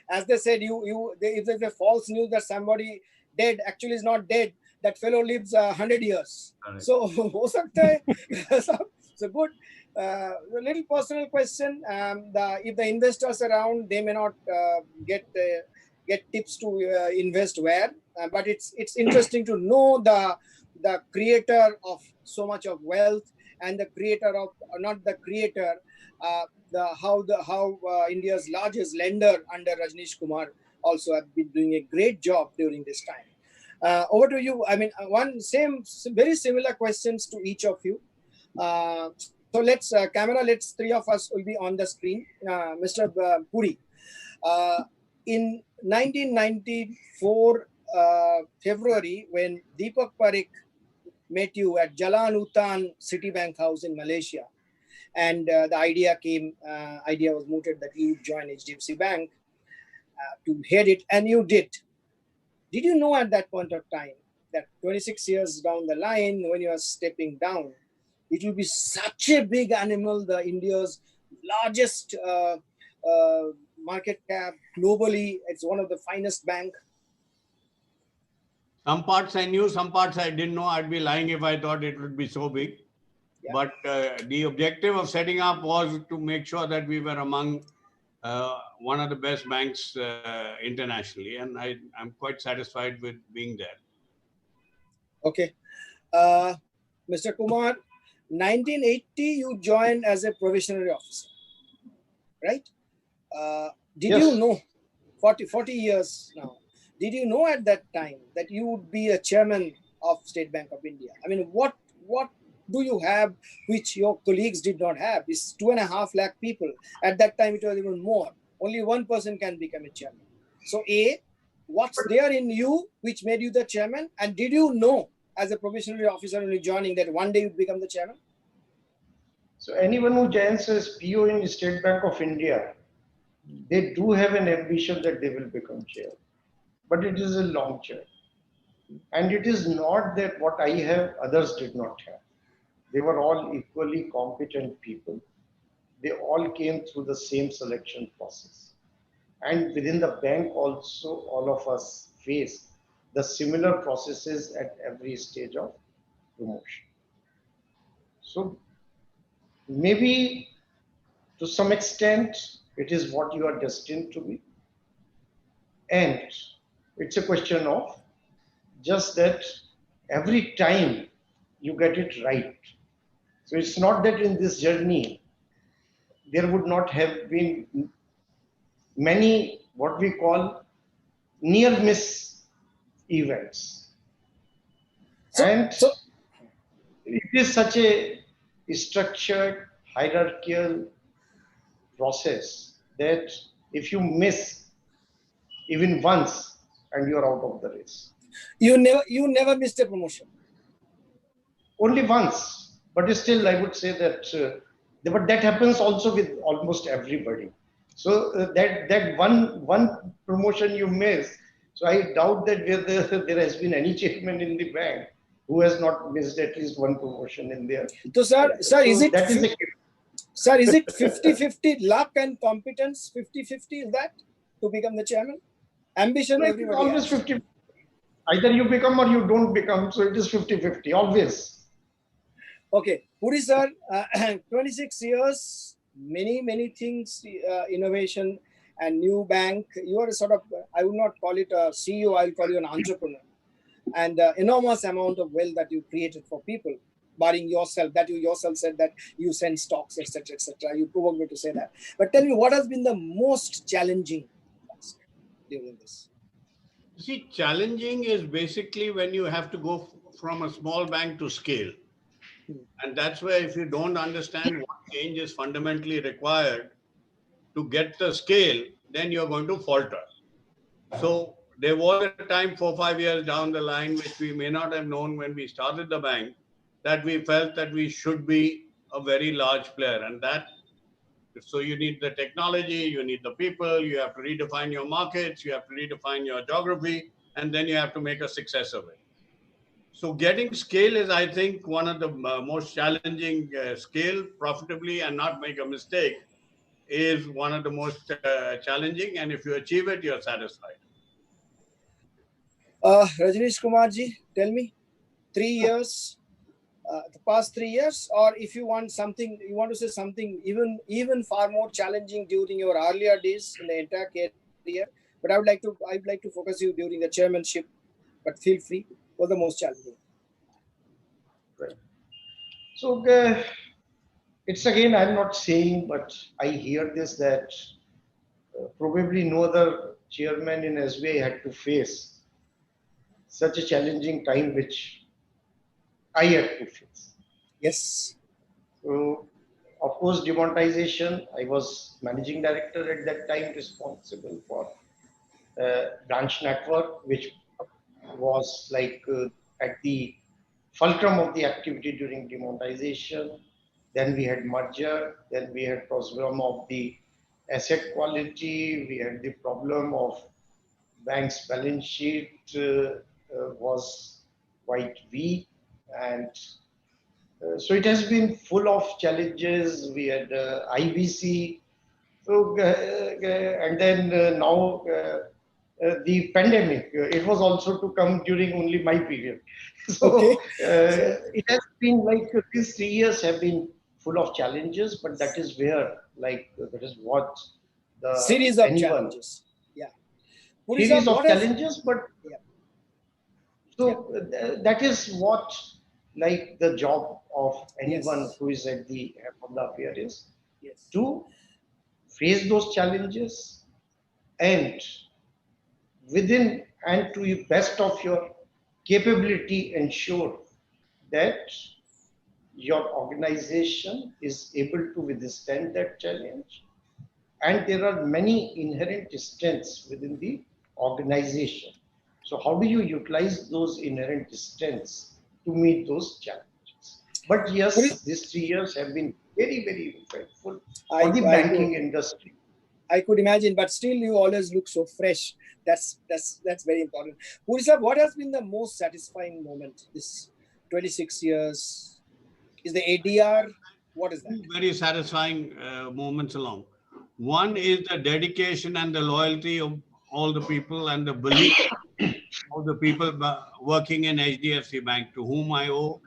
as they said, if there's a false news that somebody dead actually is not dead, that fellow lives 100 years. Right. So ho sakta hai. So good. A little personal question. If the investors around, they may not get tips to invest where, but it's interesting to know the creator of so much of wealth, and the creator of, not the creator, how India's largest lender under Rajneesh Kumar also have been doing a great job during this time. Over to you. I mean, very similar questions to each of you. So let's camera. Let's three of us will be on the screen. Mr. Puri, in 1994 February, when Deepak Parekh met you at Jalan Utan Citibank House in Malaysia, and the idea was mooted that you would join HDFC Bank to head it, and you did. Did you know at that point of time that 26 years down the line, when you are stepping down, it will be such a big animal, the India's largest market cap globally? It's one of the finest bank. Some parts I knew, some parts I didn't know. I'd be lying if I thought it would be so big. Yeah. But the objective of setting up was to make sure that we were among one of the best banks internationally. And I'm quite satisfied with being there. Okay. Mr. Kumar, 1980, you joined as a provisionary officer, right? Did you know, 40 years now, did you know at that time that you would be a chairman of State Bank of India? I mean, what do you have which your colleagues did not have? It's 2.5 lakh people. At that time, it was even more. Only one person can become a chairman. So A, what's there in you which made you the chairman? And did you know as a provisionary officer when you're joining that one day you'd become the chairman? So anyone who joins as PO in State Bank of India, they do have an ambition that they will become chair. But it is a long journey. And it is not that what I have, others did not have. They were all equally competent people. They all came through the same selection process. And within the bank also, all of us face the similar processes at every stage of promotion. So maybe to some extent, it is what you are destined to be. And it's a question of just that every time you get it right. So it's not that in this journey, there would not have been many what we call near miss events. And it is such a structured, hierarchical process that if you miss even once and you're out of the race. You never missed a promotion? Only once, but still I would say that but that happens also with almost everybody. So that one promotion you miss. So I doubt that there has been any chairman in the bank who has not missed at least one promotion in there. So sir, is it 50-50 luck and competence? 50-50 is that to become the chairman? Ambition, everybody always has. 50. Either you become or you don't become. So it is 50-50 always. Okay, Puri sir, 26 years, many things, innovation and new bank. You are a sort of, I would not call it a CEO, I'll call you an entrepreneur. And enormous amount of wealth that you created for people, barring yourself, that you yourself said that you send stocks, etc., etc. You provoked me to say that. But tell me, what has been the most challenging task during this? See, challenging is basically when you have to go from a small bank to scale. And that's where if you don't understand what change is fundamentally required to get the scale, then you're going to falter. So there was a time 4-5 years down the line, which we may not have known when we started the bank, that we felt that we should be a very large player. And so you need the technology, you need the people, you have to redefine your markets, you have to redefine your geography, and then you have to make a success of it. So getting scale is, I think, one of the most challenging. Scale profitably and not make a mistake is one of the most challenging. And if you achieve it, you're satisfied. Rajneesh Kumar ji, tell me, 3 years, the past 3 years, or if you want something, you want to say something even far more challenging during your earlier days in the entire career. But I would like to focus you during the chairmanship. But feel free. Was the most challenging? Right. So it's again, I'm not saying, but I hear this that probably no other chairman in SBI had to face such a challenging time, which I had to face. Yes. So, of course, demonetization, I was managing director at that time, responsible for branch network, which was like at the fulcrum of the activity during demonetization. Then we had merger, then we had problem of the asset quality, we had the problem of bank's balance sheet was quite weak, and so it has been full of challenges. We had IBC, so and then now the pandemic. It was also to come during only my period. So Okay. So it has been like these 3 years have been full of challenges, but that is where like that is what the series of anyone challenges. Yeah. Puri sir, series what of has challenges, but yeah, so yeah, that is what like the job of anyone yes, who is at the head of the affair is yes. to face those challenges and within and to the best of your capability ensure that your organization is able to withstand that challenge, and there are many inherent strengths within the organization. So how do you utilize those inherent strengths to meet those challenges? But Puri, yes, these 3 years have been very, very impactful for I the I could banking industry. I could imagine, but still you always look so fresh. That's very important. Puri sir, what has been the most satisfying moment this 26 years? Is the ADR? What is that? Two very satisfying moments along. One is the dedication and the loyalty of all the people and the belief of the people working in HDFC Bank, to whom I owe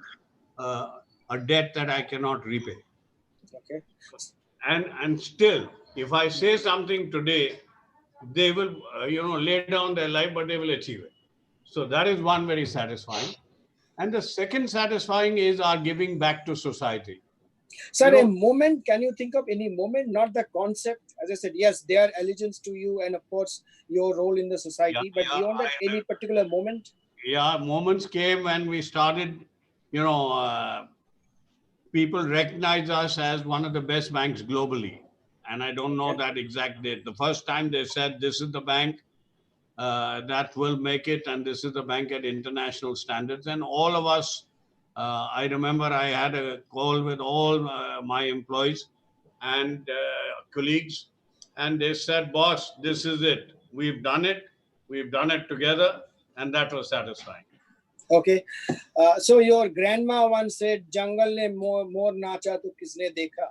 a debt that I cannot repay. Okay. And still, if I say something today, they will lay down their life, but they will achieve it. So that is one very satisfying. And the second satisfying is our giving back to society. Sir, You a know, moment, can you think of any moment, not the concept? As I said, yes, their allegiance to you and of course your role in the yeah, society, but yeah, beyond that, any particular moment? yeah. Moments came when we started, you know, uh, people recognize us as one of the best banks globally. And I don't know Okay. that exact date. The first time they said this is the bank that will make it, and this is the bank at international standards. And all of us, I remember I had a call with all my employees and colleagues, and they said, "Boss, this is it. We've done it. We've done it together," and that was satisfying. Okay. So your grandma once said, "Jungle ne more nacha to kisne dekha."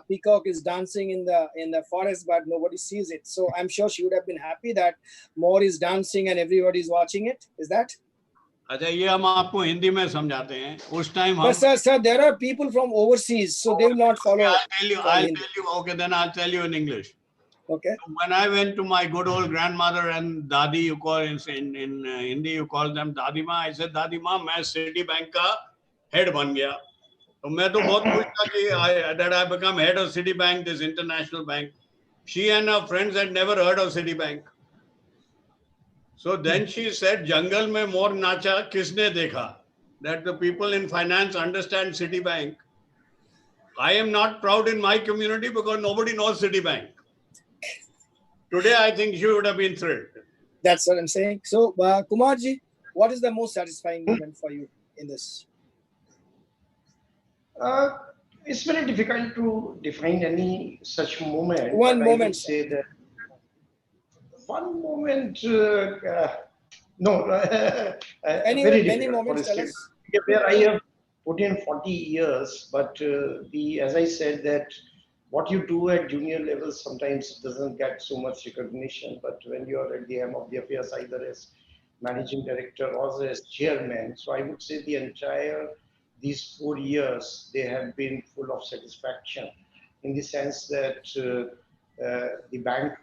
Peacock is dancing in the forest, but nobody sees it. So I'm sure she would have been happy that more is dancing and everybody is watching it. Is that? अच्छा, ये हम आपको हिंदी में समझाते हैं. उस time But हम sir, there are people from overseas, so they will not follow from I'll Hindi. tell you. Okay, then I'll tell you in English. Okay. When I went to my good old grandmother and Dadi, you call in Hindi, you call them Dadi Ma. I said, Dadi Ma, मैं City Bank का head बन गया. तो मैं तो बहुत खुश था कि that I become head of City Bank, this international bank. She and her friends had never heard of City Bank. So then she said, Jungle में मोर नाचा किसने देखा? That the people in finance understand Citibank. I am not proud in my community because nobody knows Citibank. Today, I think she would have been thrilled. That's what I'm saying. So, Kumarji, what is the most satisfying moment for you in this? Uh, it's very difficult to define any such moment, One but I moment, would sir. say that one moment, no, very Many difficult for moments, a tell state us. where I have put in 40 years, but the as I said that what you do at junior level sometimes doesn't get so much recognition, but when you are at the helm of the affairs, either as managing director or as chairman, so I would say the entire these 4 years they have been full of satisfaction in the sense that the bank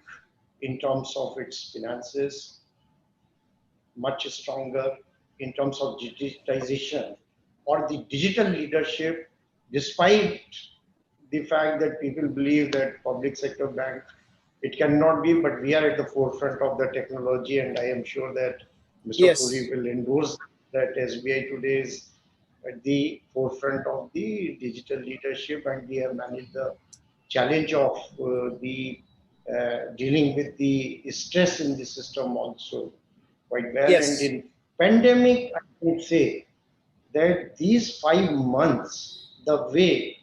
in terms of its finances, much stronger in terms of digitization or the digital leadership, despite the fact that people believe that public sector bank It cannot be, but we are at the forefront of the technology, and I am sure that Mr. Yes. Puri will endorse that SBI today is at the forefront of the digital leadership, and we have managed the challenge of the dealing with the stress in the system also quite well. Yes. And in pandemic, I would say that these 5 months, the way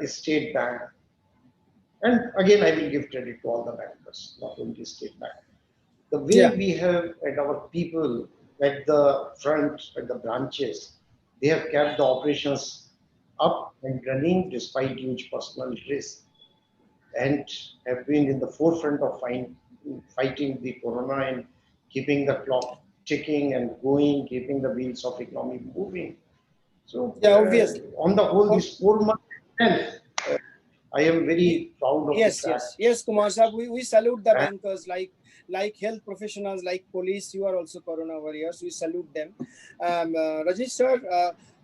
State Bank, and again I will give credit to all the bankers, not only State Bank, the way Yeah. we have and our people at the front, at the branches, they have kept the operations up and running despite huge personal risk, and have been in the forefront of fighting the corona and keeping the clock ticking and going, keeping the wheels of economy moving. So Yeah, obviously. on the whole, this 4 months itself, I am very proud of Yes, the fact. yes, Kumar Sahab. We salute the And- bankers like health professionals, like police. You are also corona warriors. We salute them. Rajesh sir,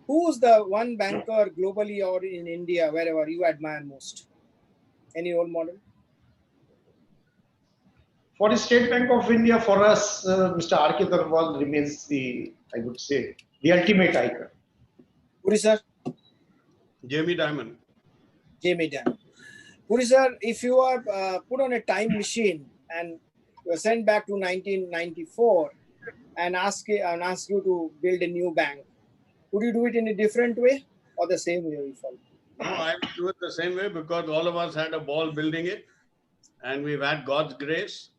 who's the one banker globally or in India, wherever you admire most? Any role model? For the State Bank of India, for us, Mr. R.K. Tarwal remains the, I would say, the ultimate icon. Puri sir, Jamie Dimon. Jamie Dimon. Puri sir, if you are put on a time machine and you are sent back to 1994 and ask you to build a new bank, would you do it in a different way or the same way you follow? No, I will do it the same way because all of us had a ball building it, and we've had God's grace,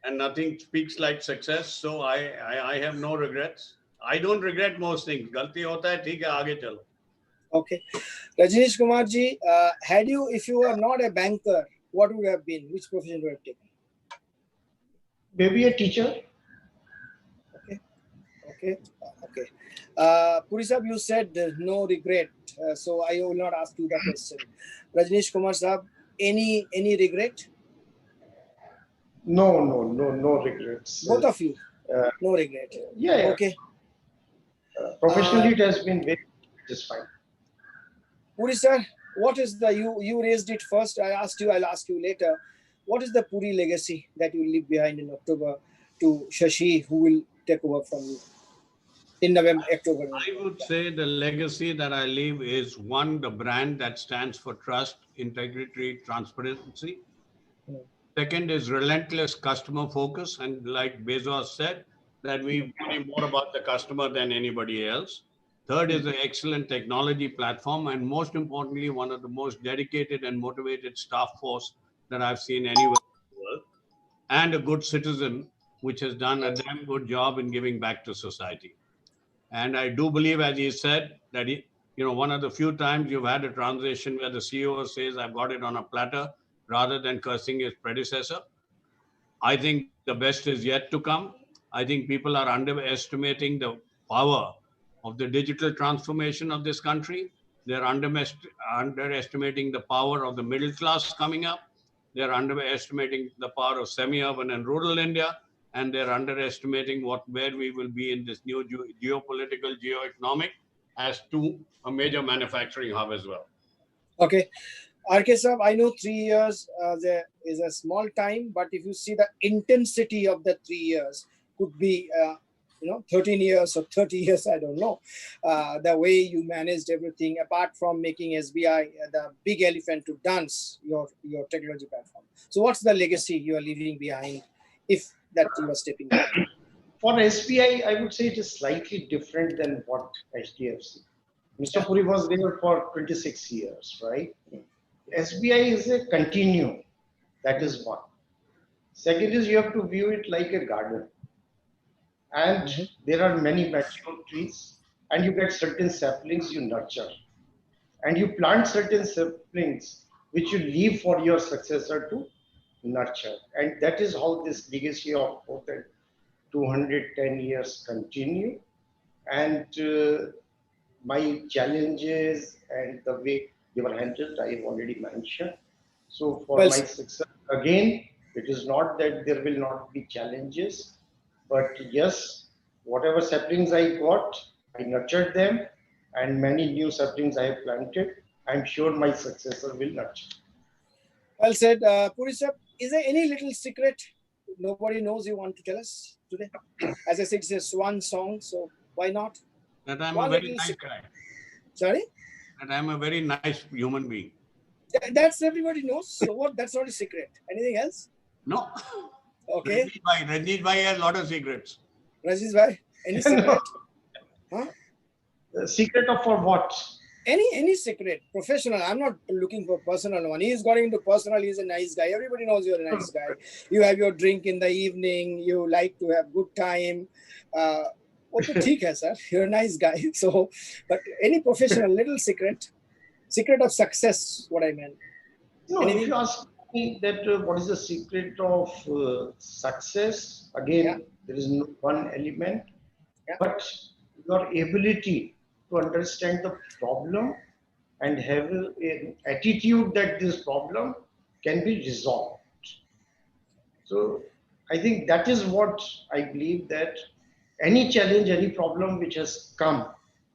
and nothing speaks like success. So I have no regrets. I don't regret most things. गलती होता है, ठीक है, आगे चलो. Okay. Rajneesh Kumar ji, if you were not a banker, what would you have been? Which profession would you have taken? Maybe a teacher. Okay. Puri Sahab, you said there's no regret, so I will not ask you the question. Rajneesh Kumar Sahab, any regret? No regrets. Both of you, no regret. Yeah. Okay. Professionally, it has been very satisfying. Puri sir, what is you raised it first? I'll ask you later. What is the Puri legacy that you leave behind in October to Shashi, who will take over from you in November, October? I would say the legacy that I leave is one, the brand that stands for trust, integrity, transparency. Second is relentless customer focus. And like Bezos said, that we worry more about the customer than anybody else. Third is the excellent technology platform. And most importantly, one of the most dedicated and motivated staff force that I've seen anywhere in the world. And a good citizen, which has done a damn good job in giving back to society. And I do believe, as he said, that one of the few times you've had a transition where the CEO says, I've got it on a platter, rather than cursing his predecessor. I think the best is yet to come. I think people are underestimating the power of the digital transformation of this country. They're underestimating the power of the middle class coming up. They're underestimating the power of semi-urban and rural India. And they're underestimating where we will be in this new geopolitical, geoeconomic, as to a major manufacturing hub as well. Okay. RK Sahab, I know 3 years there is a small time, but if you see the intensity of the 3 years, could be 13 years or 30 years, I don't know. The way you managed everything, apart from making SBI the big elephant to dance your technology platform. So what's the legacy you are leaving behind, if that you are stepping back? For SBI, I would say it is slightly different than what HDFC. Mr. Puri was there for 26 years, right? SBI is a continuum. That is one. Second is you have to view it like a garden. And there are many mature trees, and you get certain saplings you nurture. And you plant certain saplings which you leave for your successor to nurture. And that is how this legacy of 210 years continue. And my challenges and the way they were handled, I have already mentioned. So for my success, again, it is not that there will not be challenges, but yes, whatever saplings I got, I nurtured them, and many new saplings I have planted. I'm sure my successor will nurture. Well said. Puri sir, is there any little secret nobody knows you want to tell us today? As I said, it's a swan song, so why not? That I'm a One very little nice secret. guy. Sorry? That I'm a very nice human being. That's everybody knows. So what? That's not a secret. Anything else? No. Okay. Rajneesh Bhai has a lot of secrets. Rajesh bhai, any No. secret? Huh? The secret of for what? Any secret, professional. I'm not looking for personal one. He's got into personal. He's a nice guy. Everybody knows you're a nice guy. You have your drink in the evening. You like to have good time. वो तो ठीक है, sir. You're a nice guy. So, but any professional little secret of success. What I meant. No, Anything? if you ask me that what is the secret of success, again, Yeah. there is no one element, Yeah. but your ability to understand the problem and have an attitude that this problem can be resolved. So I think that is what I believe, that any challenge, any problem which has come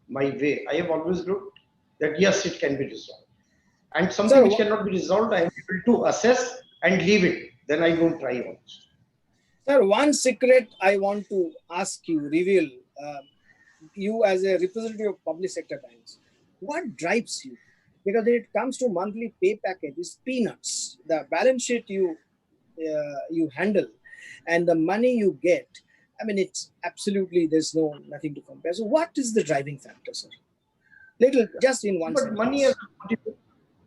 my way, I have always looked that yes, it can be resolved. And something Sir, which cannot be resolved, I am able to assess and leave it. Then I don't try on. Sir, one secret I want to ask you, reveal, you as a representative of public sector banks, what drives you? Because when it comes to monthly pay package, it's peanuts. The balance sheet you handle and the money you get, I mean, it's absolutely, there's nothing to compare. So what is the driving factor, sir? Little, just in one But sentence.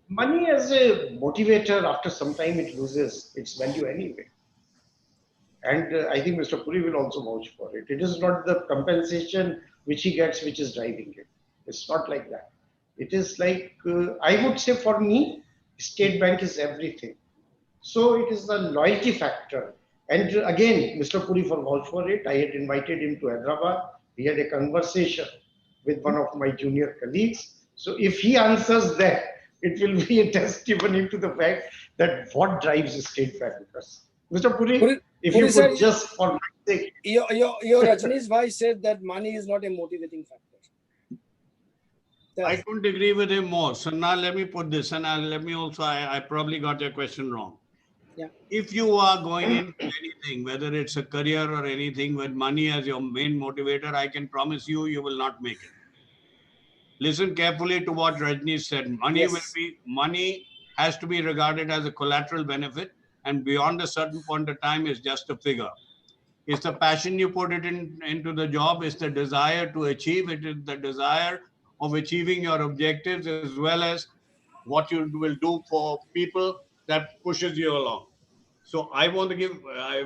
money as a motivator, after some time it loses its value anyway. And I think Mr. Puri will also vouch for it. It is not the compensation which he gets which is driving it. It's not like that. It is like, I would say for me, State Bank is everything. So it is the loyalty factor. And again, Mr. Puri for vouch for it. I had invited him to Hyderabad. We had a conversation with one of my junior colleagues. So if he answers that, it will be a testimony to the fact that what drives state bankers. Mr. Puri, if Puri you sir, could just for my sake. Your Rajneesh bhai said that money is not a motivating factor. I couldn't agree with him more. So now let me put this, and let me also, I probably got your question wrong. Yeah. If you are going into anything, whether it's a career or anything with money as your main motivator, I can promise you, you will not make it. Listen carefully to what Rajneesh said. Money has to be regarded as a collateral benefit, and beyond a certain point of time is just a figure. It's the passion you put it into the job. It's the desire to achieve. It is the desire of achieving your objectives, as well as what you will do for people that pushes you along. So I want to give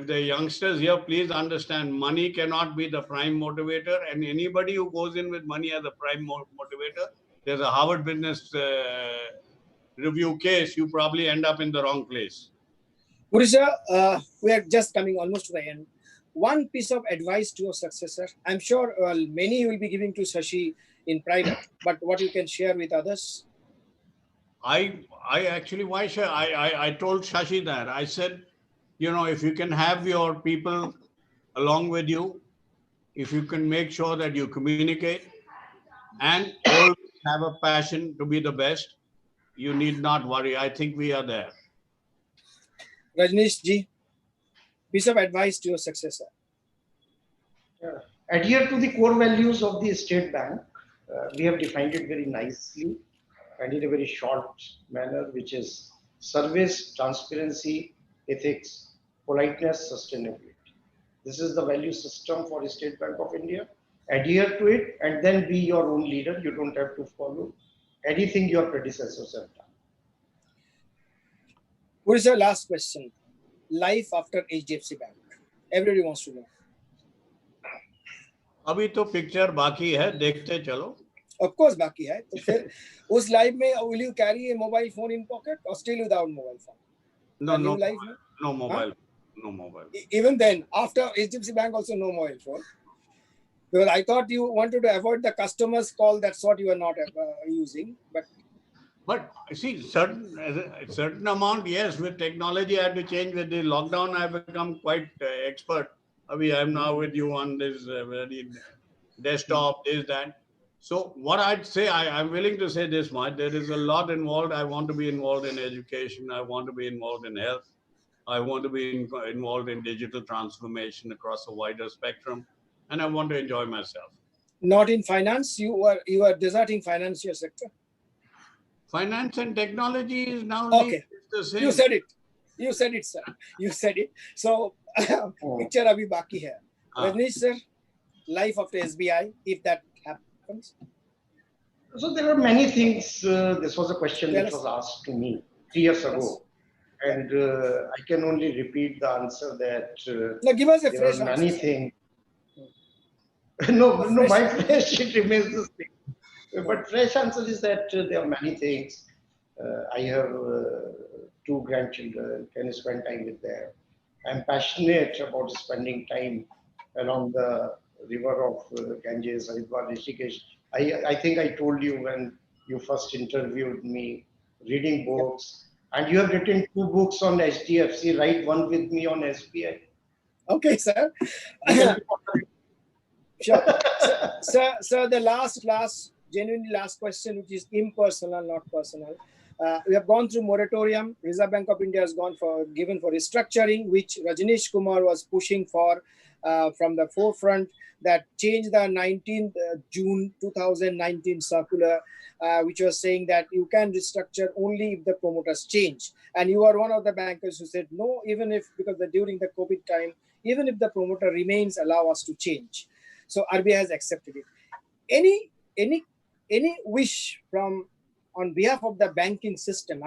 the youngsters here, please understand, money cannot be the prime motivator, and anybody who goes in with money as a prime motivator, there's a Harvard Business Review case, you probably end up in the wrong place. Puri sir, we are just coming almost to the end. One piece of advice to your successor. I'm sure many you will be giving to Shashi in private, but what you can share with others? I actually, why should I told Shashi that. I said, you know, if you can have your people along with you, if you can make sure that you communicate and always have a passion to be the best, you need not worry. I think we are there. Rajneesh ji, piece of advice to your successor. Adhere to the core values of the State Bank. We have defined it very nicely and in a very short manner, which is service, transparency, ethics, politeness, sustainability. This is the value system for the State Bank of India. Adhere to it and then be your own leader. You don't have to follow anything your predecessors have done. What is your last question? Life after HDFC Bank. Everybody wants to know. अभी तो picture बाकी है, देखते चलो. Of course, बाकी है. तो फिर उस live में will you carry a mobile phone in pocket or still without mobile phone? No mobile. Huh? No mobile. Even then, after HDFC Bank also no mobile phone. Because I thought you wanted to avoid the customer's call. That's what you are not using. But see, certain amount, yes, with technology I had to change. With the lockdown, I have become quite expert. I am now with you on this desktop, this, that. So what I'd say, I'm willing to say this much, there is a lot involved. I want to be involved in education. I want to be involved in health. I want to be involved in digital transformation across a wider spectrum. And I want to enjoy myself. Not in finance? You are deserting financial sector? Finance and technology is now Okay. the same. You said it. You said it, sir. You said it. So, picture abhi baki hai. Rajneesh sir, life after SBI, if that happens. So there are many things. This was a question which was asked to me 3 years ago. And I can only repeat the answer that now give us a there fresh are many answer. things. No, my fresh, it remains the same. But fresh answer is that there are many things. I have 2 grandchildren, can spend time with them. I'm passionate about spending time along the river of Ganges, Haridwar, Rishikesh. I think I told you when you first interviewed me, reading books. And you have written 2 books on HDFC, write one with me on SBI. Okay, sir. Sure. Sir, the genuinely last question, which is impersonal, not personal. We have gone through moratorium. Reserve Bank of India has given for restructuring, which Rajneesh Kumar was pushing for from the forefront, that changed the 19th June 2019 circular, which was saying that you can restructure only if the promoters change. And you are one of the bankers who said no, even if, because during the COVID time, even if the promoter remains, allow us to change. So RBI has accepted it. Any wish from on behalf of the banking system?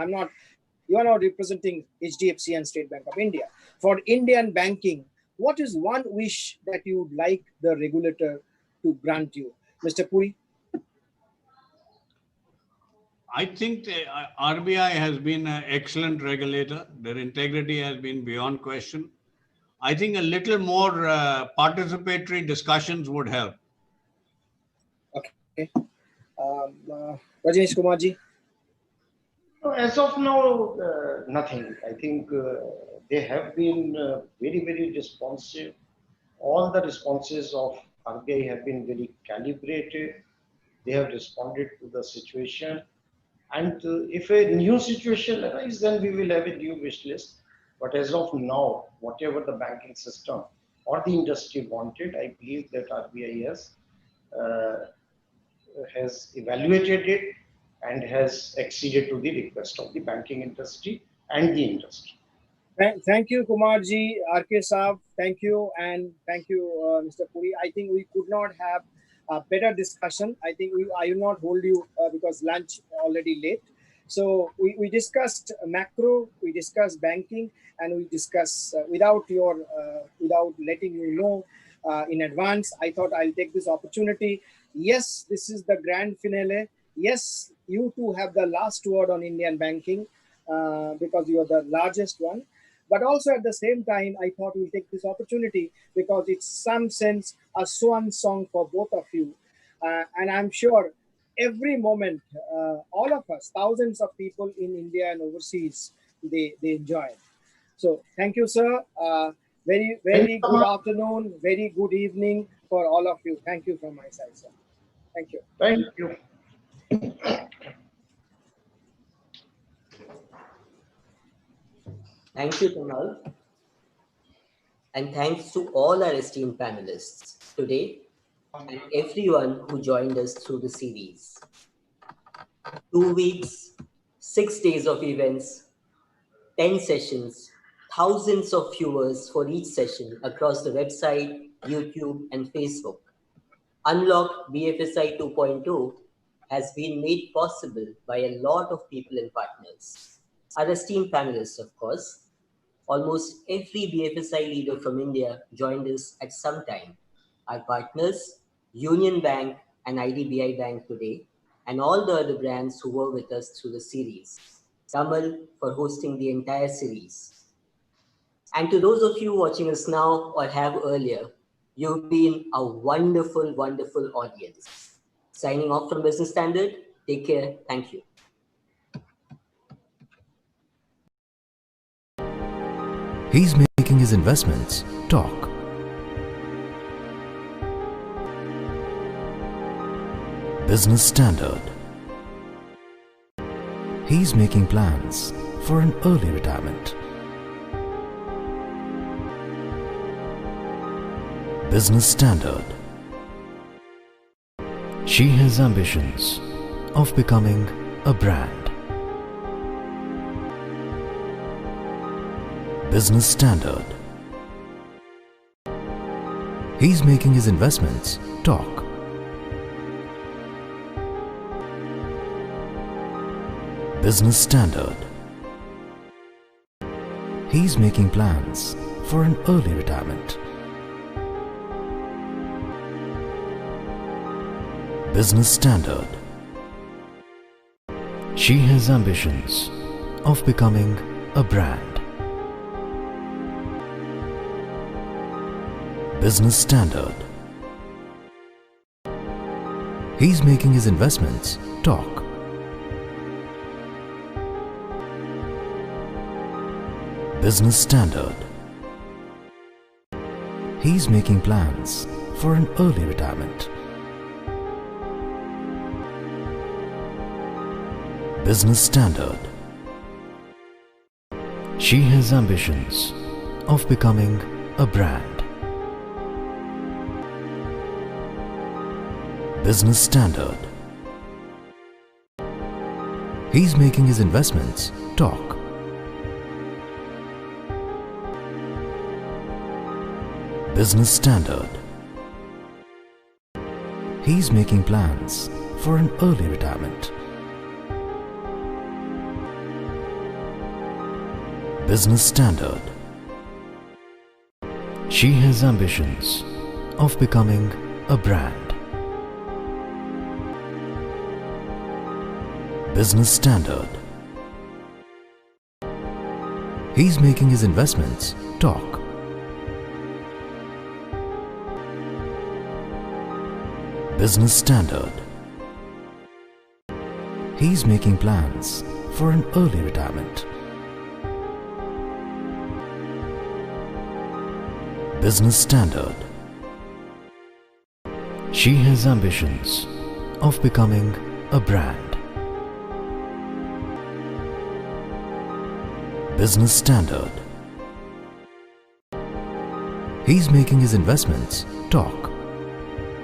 You are not representing HDFC and State Bank of India. For Indian banking, what is one wish that you would like the regulator to grant you? Mr. Puri? I think the RBI has been an excellent regulator. Their integrity has been beyond question. I think a little more participatory discussions would help. Okay. Rajneesh Kumar ji? As of now, nothing. I think they have been very, very responsive. All the responses of RBI have been very calibrated. They have responded to the situation. And if a new situation arises, then we will have a new wish list. But as of now, whatever the banking system or the industry wanted, I believe that RBI has evaluated it and has acceded to the request of the banking industry and the industry. Thank you, Kumarji, RK Saab. Thank you, and thank you, Mr. Puri. I think we could not have a better discussion. I think I will not hold you because lunch already late. So we discussed macro, we discussed banking, and we discussed without letting you know in advance. I thought I'll take this opportunity. Yes, this is the grand finale. Yes, you too have the last word on Indian banking because you are the largest one. But also at the same time, I thought we'll take this opportunity because it's some sense a swan song for both of you. And I'm sure every moment, all of us, thousands of people in India and overseas, they enjoy it. So thank you, sir. Very good afternoon, very good evening for all of you. Thank you from my side, sir. Thank you. Thank you. Thank you, Kunal. And thanks to all our esteemed panelists today and everyone who joined us through the series. 2 weeks, 6 days of events, 10 sessions, thousands of viewers for each session across the website, YouTube, and Facebook. Unlock BFSI 2.0 has been made possible by a lot of people and partners. Our esteemed panelists, of course. Almost every BFSI leader from India joined us at some time. Our partners, Union Bank and IDBI Bank today, and all the other brands who were with us through the series. Kamal for hosting the entire series. And to those of you watching us now or have earlier, you've been a wonderful, wonderful audience. Signing off from Business Standard. Take care. Thank you. He's making his investments talk. Business Standard. He's making plans for an early retirement. Business Standard. She has ambitions of becoming a brand. Business Standard. He's making his investments talk. Business Standard. He's making plans for an early retirement. Business Standard. She has ambitions of becoming a brand. Business Standard. He's making his investments talk. Business Standard. He's making plans for an early retirement. Business Standard. She has ambitions of becoming a brand. Business Standard. He's making his investments talk. Business Standard. He's making plans for an early retirement. Business Standard. She has ambitions of becoming a brand. Business Standard. He's making his investments talk. Business Standard. He's making plans for an early retirement. Business Standard. She has ambitions of becoming a brand. Business Standard. He's making his investments talk.